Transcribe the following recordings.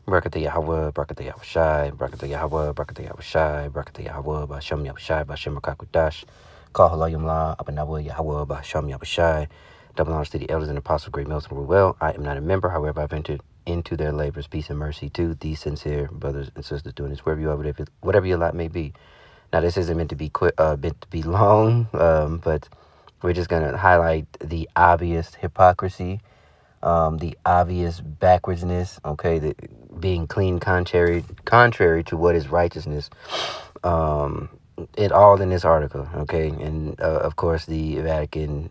Brakata Yahweh, Brakata Yahweh Shai, Brakata Yahweh, Brakata Yahweh Shai, Brakata Yahweh, Bashem Yahweh Shai, Bashem Rakakudash, Kahalayim La, Abanawa Yahweh, Bashem Yahweh Shai. Double honors to the elders and apostles, great Milton rule well. I am not a member, however, I've entered into their labors. Peace and mercy to these sincere brothers and sisters doing this, wherever you are, whatever your lot may be. Now, this isn't meant to be meant to be long, but we're just going to highlight the obvious hypocrisy, the obvious backwardsness, okay, being clean contrary to what is righteousness. It all in this article, okay, and of course the Vatican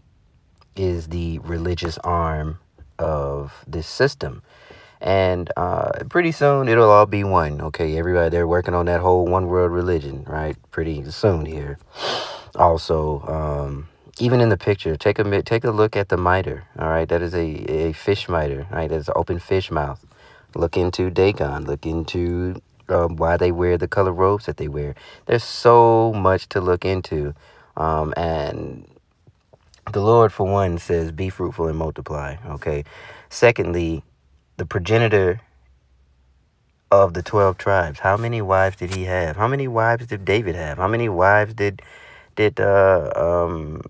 is the religious arm of this system, and pretty soon it'll all be one, okay. Everybody, they're working on that whole one world religion, right? Pretty soon here. Also, even in the picture, take a look at the miter. All right, that is a fish miter. Right, that's an open fish mouth. Look into Dagon. Look into why they wear the color robes that they wear. There's so much to look into, and the Lord, for one, says, "Be fruitful and multiply." Okay. Secondly, the progenitor of the 12 tribes. How many wives did he have? How many wives did David have? How many wives did King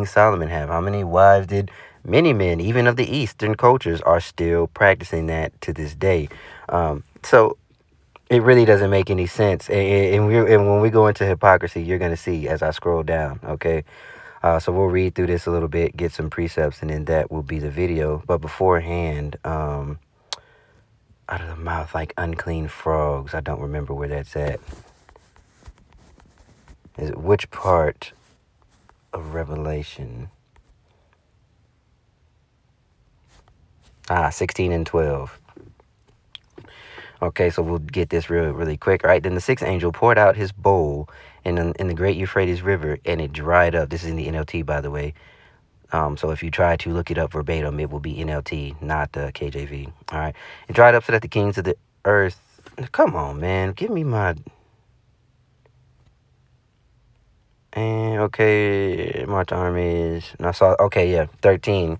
Solomon have? How many wives did many men, even of the Eastern cultures, are still practicing that to this day? So it really doesn't make any sense. And when we go into hypocrisy, you're going to see as I scroll down, okay? So we'll read through this a little bit, get some precepts, and then that will be the video. But beforehand, out of the mouth like unclean frogs. I don't remember where that's at. Is it which part of Revelation? 16 and 12. Okay, so we'll get this really quick. All right, then the sixth angel poured out his bowl in the great Euphrates River, and it dried up. This is in the NLT, by the way. So if you try to look it up verbatim, it will be NLT, not KJV. All right, it dried up so that the kings of the earth. Come on, man, give me my. And okay, march armies. And I saw, okay, yeah, 13,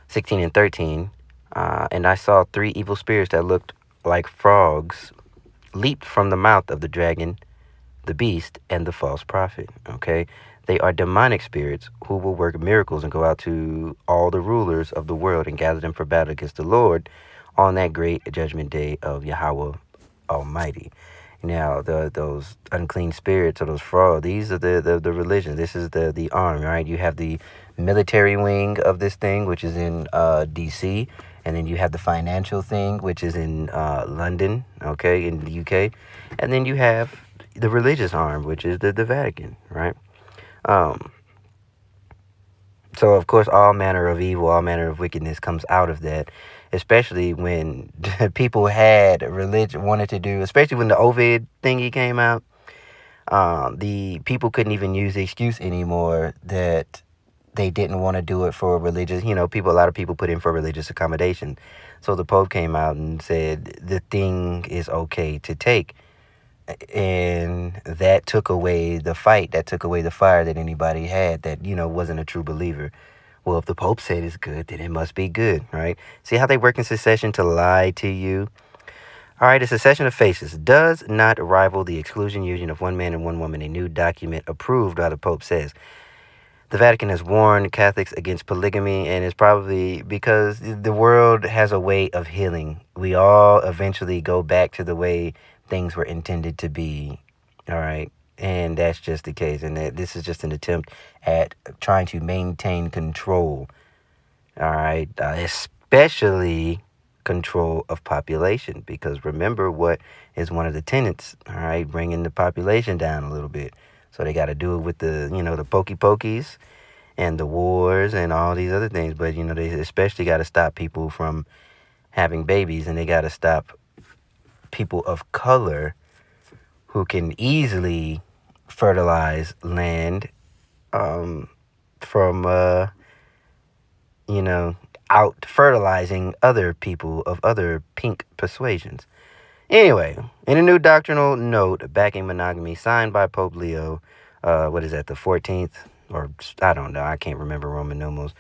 16 and 13. And I saw three evil spirits that looked like frogs leaped from the mouth of the dragon, the beast, and the false prophet. Okay, they are demonic spirits who will work miracles and go out to all the rulers of the world and gather them for battle against the Lord on that great judgment day of Yahweh Almighty. Now, those unclean spirits or those frogs, these are the religion. This is the arm, right? You have the military wing of this thing, which is in D.C., and then you have the financial thing, which is in London, okay, in the UK. And then you have the religious arm, which is the Vatican, right? So, of course, all manner of evil, all manner of wickedness comes out of that, especially when people had religion, wanted to do, especially when the Ovid thingy came out. The people couldn't even use the excuse anymore that they didn't want to do it for religious, a lot of people put in for religious accommodation. So the Pope came out and said the thing is okay to take. And that took away the fight, that took away the fire that anybody had that, wasn't a true believer. Well, if the Pope said it's good, then it must be good, right? See how they work in succession to lie to you? All right, a succession of faces does not rival the exclusion union of one man and one woman, a new document approved by the Pope says. The Vatican has warned Catholics against polygamy, and it's probably because the world has a way of healing. We all eventually go back to the way things were intended to be, all right? And that's just the case. And this is just an attempt at trying to maintain control, all right? Especially control of population, because remember what is one of the tenets, all right? Bringing the population down a little bit. So they got to do it with the, the pokies and the wars and all these other things. But, they especially got to stop people from having babies, and they got to stop people of color who can easily fertilize land from, out fertilizing other people of other pink persuasions. Anyway, in a new doctrinal note backing monogamy signed by Pope Leo, the 14th? Or I don't know, I can't remember Roman numerals.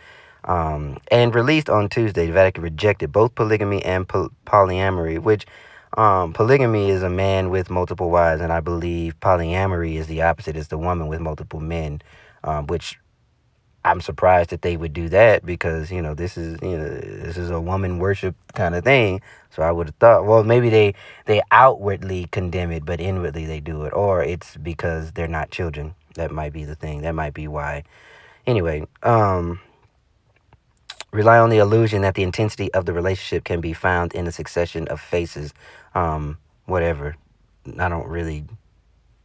And released on Tuesday, the Vatican rejected both polygamy and polyamory, which polygamy is a man with multiple wives, and I believe polyamory is the opposite, is the woman with multiple men, which I'm surprised that they would do that because, this is a woman worship kind of thing. So I would have thought, well, maybe they outwardly condemn it, but inwardly they do it. Or it's because they're not children. That might be the thing. That might be why. Anyway, rely on the illusion that the intensity of the relationship can be found in a succession of faces. Whatever. I don't really.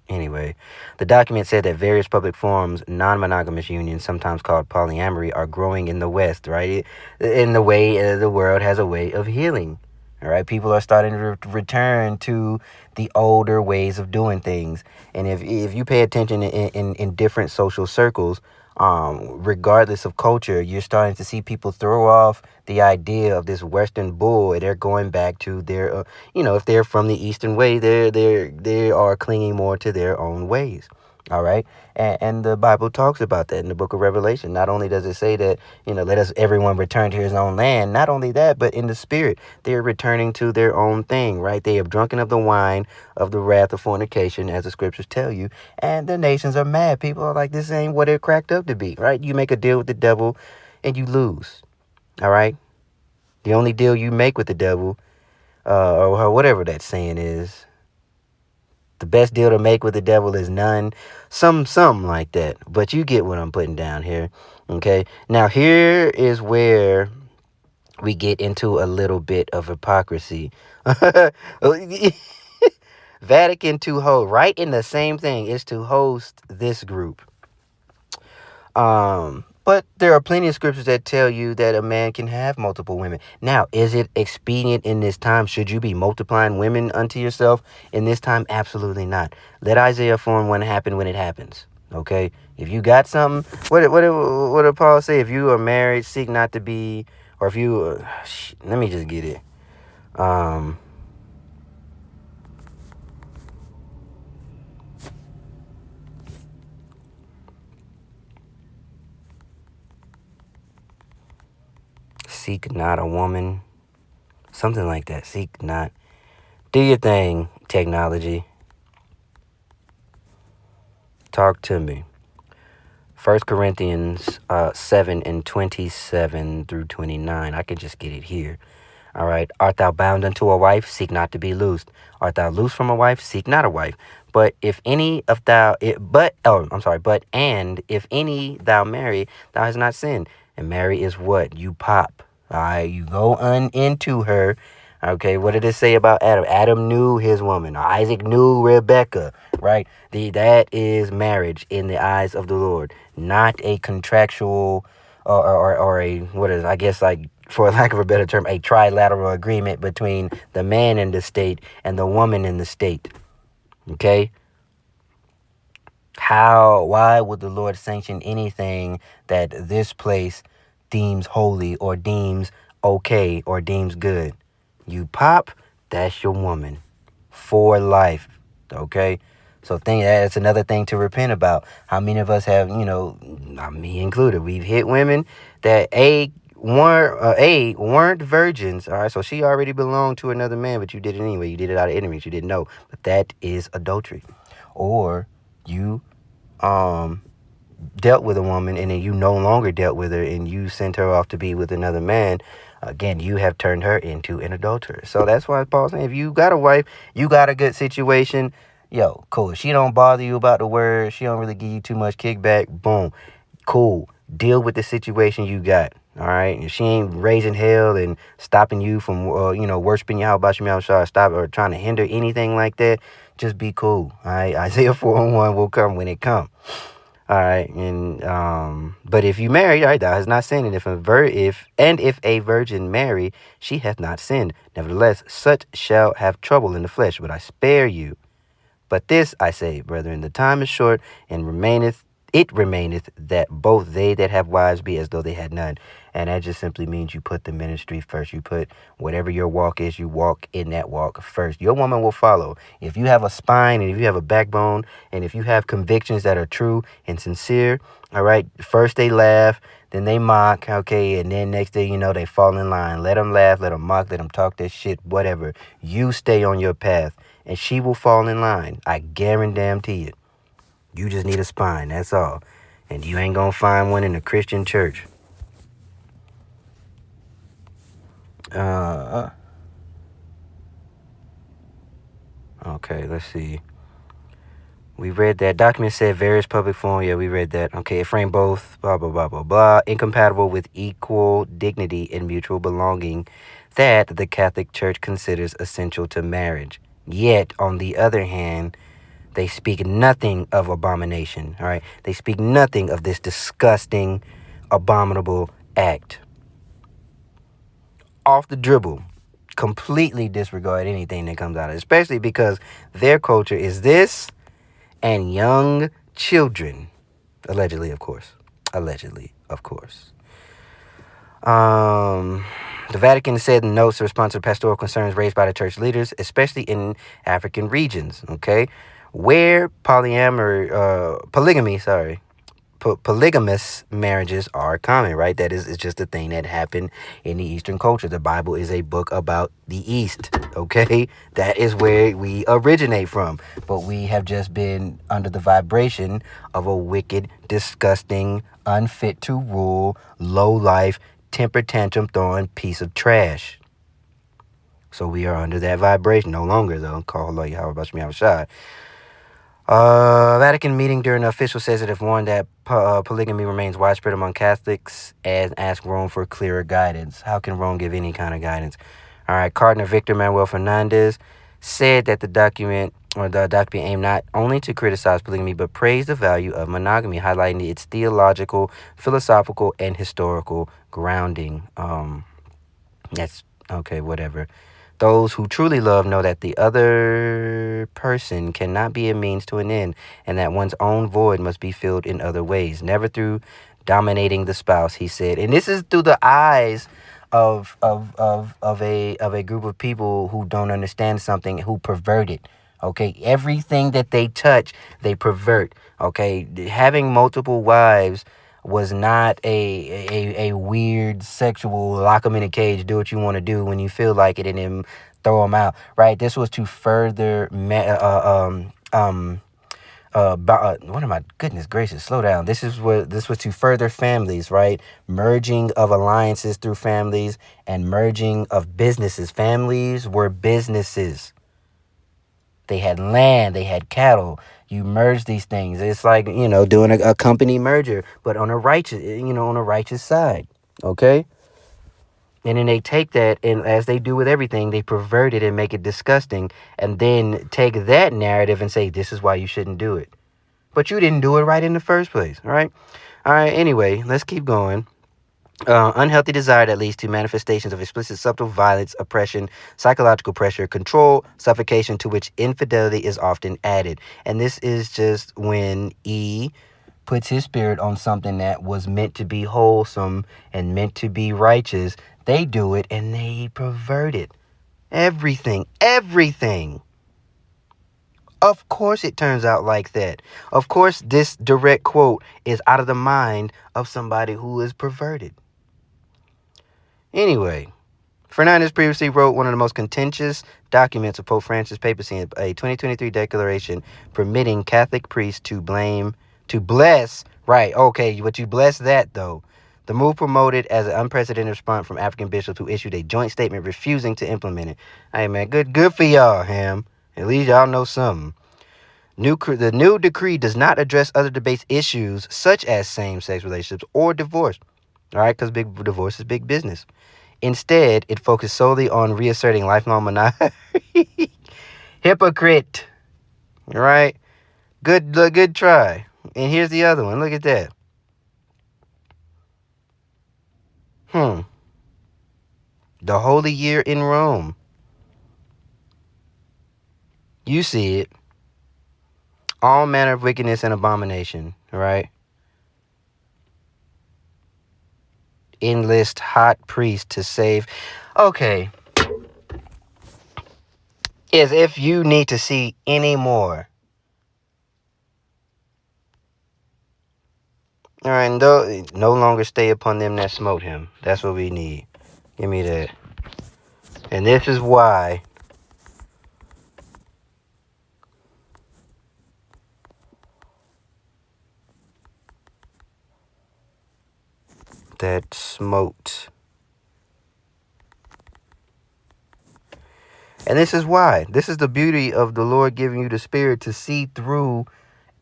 Anyway, the document said that various public forums, non-monogamous unions, sometimes called polyamory, are growing in the West, right? In the way the world has a way of healing. All right, people are starting to return to the older ways of doing things. And if you pay attention in different social circles, regardless of culture, you're starting to see people throw off the idea of this Western bull. They're going back to their, if they're from the Eastern way, they are clinging more to their own ways. All right. And the Bible talks about that in the book of Revelation. Not only does it say that, let us everyone return to his own land. Not only that, but in the spirit, they're returning to their own thing, right? They have drunken of the wine of the wrath of fornication, as the scriptures tell you. And the nations are mad. People are like, this ain't what it cracked up to be, right? You make a deal with the devil and you lose. All right. The only deal you make with the devil, or whatever that saying is, the best deal to make with the devil is none. Something like that. But you get what I'm putting down here. Okay. Now here is where we get into a little bit of hypocrisy. Vatican to host, right in the same thing, is to host this group. But there are plenty of scriptures that tell you that a man can have multiple women. Now, is it expedient in this time? Should you be multiplying women unto yourself in this time? Absolutely not. Let Isaiah 4:1 happen when it happens. Okay? If you got something, what did Paul say? If you are married, seek not to be, or if you, let me just get it. Seek not a woman. Something like that. Seek not. Do your thing, technology. Talk to me. 1 Corinthians 7:27 through 29. I can just get it here. All right. Art thou bound unto a wife? Seek not to be loosed. Art thou loosed from a wife? Seek not a wife. But if any of thou, but and if any thou marry, thou hast not sinned. And marry is what? You pop. All right. You go into her. Okay, what did it say about Adam? Adam knew his woman. Isaac knew Rebecca, right? That is marriage in the eyes of the Lord, not a contractual or a, what is, I guess, like, for lack of a better term, a trilateral agreement between the man in the state and the woman in the state. Okay? Why would the Lord sanction anything that this place deems holy or deems okay or deems good? You pop, that's your woman for life. Okay? So that's another thing to repent about. How many of us have, me included, we've hit women that weren't virgins. All right, so she already belonged to another man, but you did it anyway. You did it out of ignorance. You didn't know. But that is adultery. Or you dealt with a woman and then you no longer dealt with her and you sent her off to be with another man. Again, you have turned her into an adulterer. So that's why Paul's saying, if you got a wife, you got a good situation, yo, cool. If she don't bother you about the word, she don't really give you too much kickback, boom, cool. Deal with the situation you got. All right. If she ain't raising hell and stopping you from, worshiping Yahweh Shah, stop or trying to hinder anything like that, just be cool. All right. Isaiah 4:1 will come when it comes. All right, and but if you marry, all right, thou hast not sinned, and if a virgin marry, she hath not sinned. Nevertheless, such shall have trouble in the flesh, but I spare you. But this I say, brethren, the time is short, and remaineth it remaineth that both they that have wives be as though they had none. And that just simply means you put the ministry first. You put whatever your walk is, you walk in that walk first. Your woman will follow. If you have a spine and if you have a backbone and if you have convictions that are true and sincere, all right, first they laugh, then they mock, okay, and then next thing you know, they fall in line. Let them laugh, let them mock, let them talk their shit, whatever. You stay on your path and she will fall in line. I guarantee it. You just need a spine, that's all. And you ain't gonna find one in a Christian church. Okay, let's see. We read that. Document said various public forum. Yeah, we read that. Okay, it framed both, blah, blah, blah, blah, blah, incompatible with equal dignity and mutual belonging that the Catholic Church considers essential to marriage. Yet, on the other hand, they speak nothing of abomination, all right? They speak nothing of this disgusting, abominable act. Off the dribble. Completely disregard anything that comes out of it, especially because their culture is this and young children. Allegedly, of course. Allegedly, of course. The Vatican said in notes to respond to pastoral concerns raised by the church leaders, especially in African regions, okay, where polygamous marriages are common, right? That is, it's just a thing that happened in the Eastern culture. The Bible is a book about the East, okay? That is where we originate from. But we have just been under the vibration of a wicked, disgusting, unfit to rule, low-life, temper tantrum throwing piece of trash. So we are under that vibration. No longer, though. Call Allah Yahweh Bashmi Shah. Vatican meeting during the official says it have warned that polygamy remains widespread among Catholics and asked Rome for clearer guidance. How can Rome give any kind of guidance? All right, Cardinal Victor Manuel Fernandez said that the document aimed not only to criticize polygamy but praise the value of monogamy, highlighting its theological, philosophical, and historical grounding. That's okay, whatever. Those who truly love know that the other person cannot be a means to an end, and that one's own void must be filled in other ways, never through dominating the spouse, he said. And this is through the eyes of a group of people who don't understand something, who pervert it. Okay, everything that they touch, they pervert. Okay, having multiple wives was not a weird sexual lock them in a cage, do what you want to do when you feel like it, and then throw them out, right? This was to further what am I? Goodness gracious, slow down. This was to further families, right? Merging of alliances through families and merging of businesses. Families were businesses. They had land, they had cattle. You merge these things. It's like, doing a company merger, but on a righteous side. Okay? And then they take that, and as they do with everything, they pervert it and make it disgusting, and then take that narrative and say, this is why you shouldn't do it. But you didn't do it right in the first place, all right? All right, anyway, let's keep going. Unhealthy desire that leads to manifestations of explicit subtle violence, oppression, psychological pressure, control, suffocation, to which infidelity is often added. And this is just when E puts his spirit on something that was meant to be wholesome and meant to be righteous. They do it and they pervert it. Everything. Of course it turns out like that. Of course this direct quote is out of the mind of somebody who is perverted. Anyway, Fernandez previously wrote one of the most contentious documents of Pope Francis' papacy, a 2023 declaration permitting Catholic priests to bless, right, okay, but you bless that, though. The move promoted as an unprecedented response from African bishops who issued a joint statement refusing to implement it. Hey, man, good for y'all, Ham. At least y'all know something. The new decree does not address other debates issues such as same-sex relationships or divorce, all right, because divorce is big business. Instead, it focused solely on reasserting lifelong monogamy. Hypocrite. All right? Good try. And here's the other one. Look at that. The Holy Year in Rome. You see it. All manner of wickedness and abomination. All right? enlist hot priest to save. Okay. As if you need to see any more. All right, no longer stay upon them that smote him. That's what we need. Give me that. And this is why that smote. And this is why. This is the beauty of the Lord giving you the Spirit to see through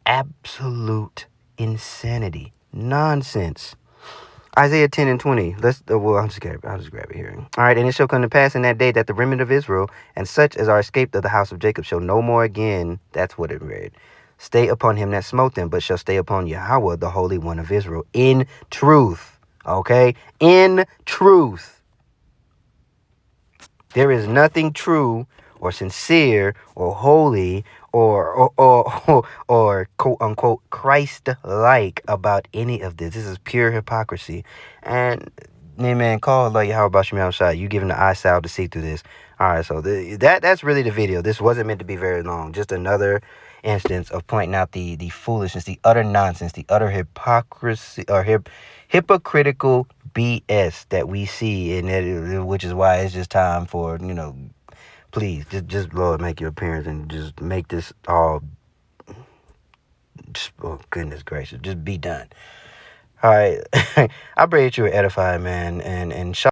absolute insanity. Nonsense. Isaiah 10 and 20. I'll just grab it here. All right, and it shall come to pass in that day that the remnant of Israel and such as are escaped of the house of Jacob shall no more again. That's what it read. Stay upon him that smote them, but shall stay upon Yahweh, the Holy One of Israel, in truth. Okay? In truth. There is nothing true or sincere or holy or quote unquote Christ-like about any of this. This is pure hypocrisy. And man, call like how about you outside? You giving the eye salve to see through this. All right, so that's really the video. This wasn't meant to be very long. Just another instance of pointing out the foolishness, the utter nonsense, the utter hypocrisy or hypocritical BS that we see, and which is why it's just time for, please, just Lord, make your appearance and just make this all, just, oh goodness gracious, just be done. All right, I pray that you were edified, man, and